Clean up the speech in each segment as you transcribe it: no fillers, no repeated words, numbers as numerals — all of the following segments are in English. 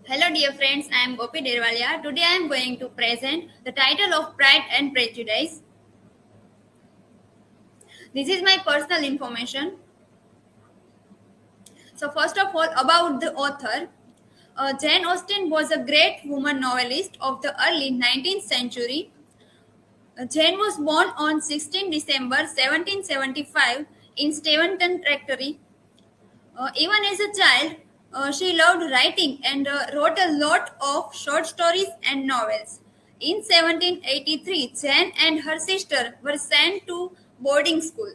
Hello, dear friends. I am Gopi Derwalia. Today, I am going to present the title of Pride and Prejudice. This is my personal information. So, first of all, about the author, Jane Austen was a great woman novelist of the early 19th century. Jane was born on 16 December 1775 in Steventon Rectory. Even as a child, she loved writing and wrote a lot of short stories and novels. In 1783, Jane and her sister were sent to boarding school.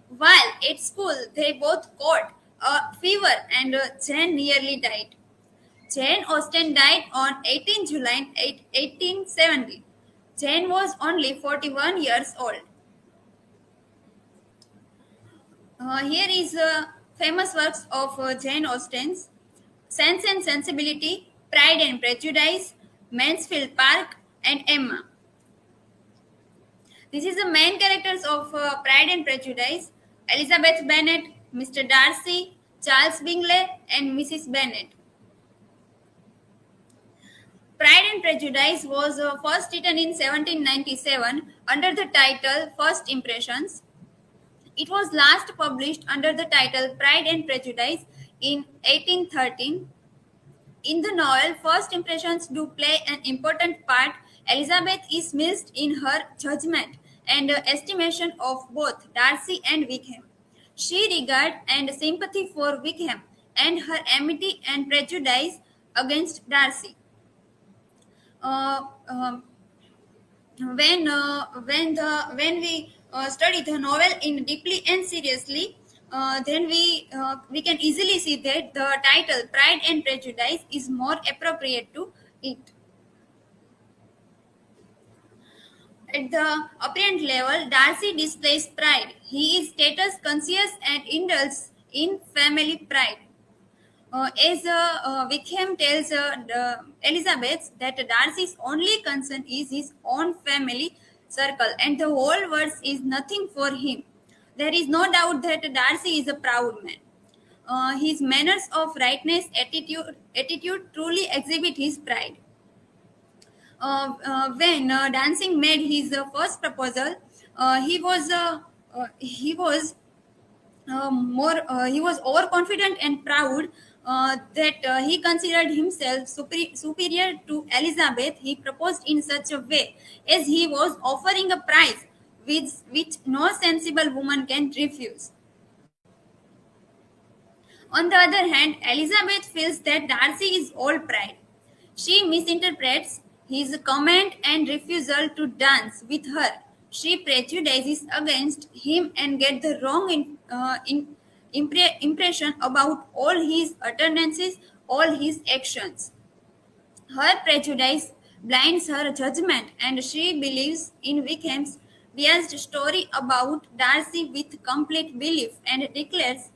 While at school, they both caught a fever and Jane nearly died. Jane Austen died on 18 July 1870. Jane was only 41 years old. Here is famous works of Jane Austen's Sense and Sensibility, Pride and Prejudice, Mansfield Park, and Emma. This is the main characters of Pride and Prejudice: Elizabeth Bennet, Mr. Darcy, Charles Bingley, and Mrs. Bennet. Pride and Prejudice was first written in 1797 under the title First Impressions. It was last published under the title Pride and Prejudice in 1813. In the novel, first impressions do play an important part. Elizabeth is missed in her judgment and estimation of both Darcy and Wickham. She regard and sympathy for Wickham and her enmity and prejudice against Darcy. Uh, um, when we study the novel in deeply and seriously, then we can easily see that the title Pride and Prejudice is more appropriate to it. At the apparent level, Darcy displays pride. He is status conscious and indulges in family pride. As Wickham tells Elizabeth that Darcy's only concern is his own family circle and the whole world is nothing for him. There is no doubt that Darcy is a proud man. His manners of rightness attitude truly exhibit his pride. When Dancing made his first proposal, he was he was overconfident and proud that he considered himself superior to Elizabeth. He proposed in such a way as he was offering a prize which no sensible woman can refuse. On the other hand, Elizabeth feels that Darcy is all pride. She misinterprets his comment and refusal to dance with her. She prejudices against him and gets the wrong impression about all his utterances, all his actions. Her prejudice blinds her judgment, and she believes in Wickham's biased story about Darcy with complete belief and declares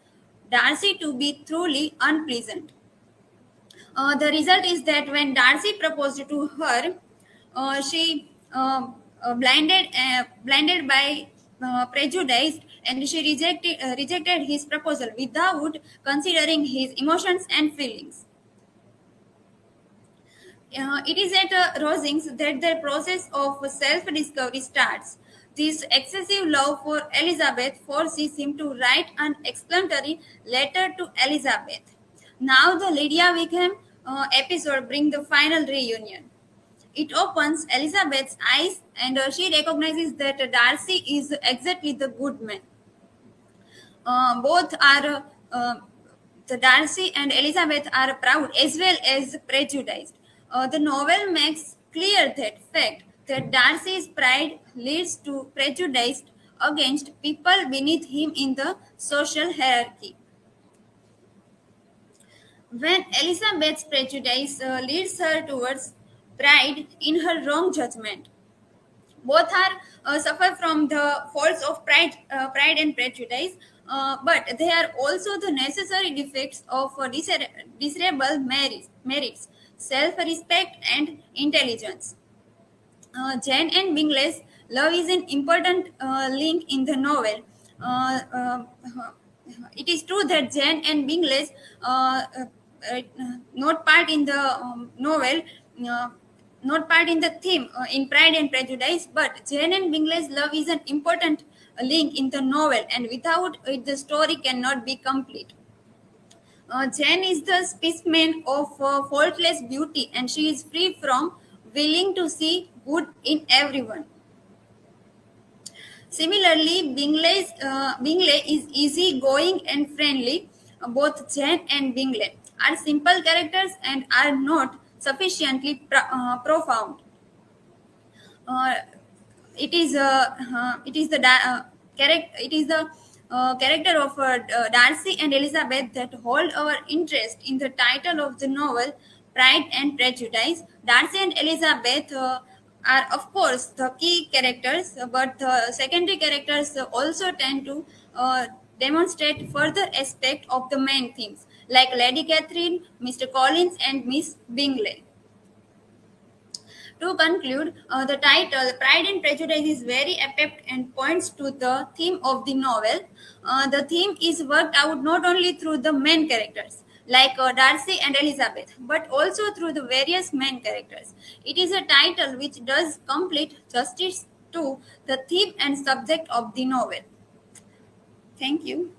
Darcy to be truly unpleasant. The result is that when Darcy proposed to her, she blinded by prejudice, and she rejected his proposal without considering his emotions and feelings. It is at Rosings that the process of self-discovery starts. This excessive love for Elizabeth forces him to write an explanatory letter to Elizabeth. Now the Lydia Wickham episode brings the final reunion. It opens Elizabeth's eyes and she recognizes that Darcy is exactly the good man. Both are the Darcy and Elizabeth are proud as well as prejudiced. The novel makes clear that fact that Darcy's pride leads to prejudice against people beneath him in the social hierarchy. When Elizabeth's prejudice leads her towards pride in her wrong judgment, both are suffer from the faults of pride and prejudice, but they are also the necessary defects of desirable merits, self-respect, and intelligence. Jane and Bingley's love is an important link in the novel. Uh, uh, it is true that Jane and Bingley's not part in the novel, uh, not part in the theme in Pride and Prejudice, but Jane and Bingley's love is an important link in the novel, and without it, the story cannot be complete. Jane is the specimen of faultless beauty, and she is free from willing to see good in everyone. Similarly, Bingley is easygoing and friendly. Both Jane and Bingley are simple characters and are not sufficiently profound. Uh, it is the character of Darcy and Elizabeth that hold our interest in the title of the novel, Pride and Prejudice. Darcy and Elizabeth are, of course, the key characters, but the secondary characters also tend to demonstrate further aspect of the main themes, like Lady Catherine, Mr. Collins, and Miss Bingley. To conclude, the title Pride and Prejudice is very apt and points to the theme of the novel. The theme is worked out not only through the main characters, like Darcy and Elizabeth, but also through the various main characters. It is a title which does complete justice to the theme and subject of the novel. Thank you.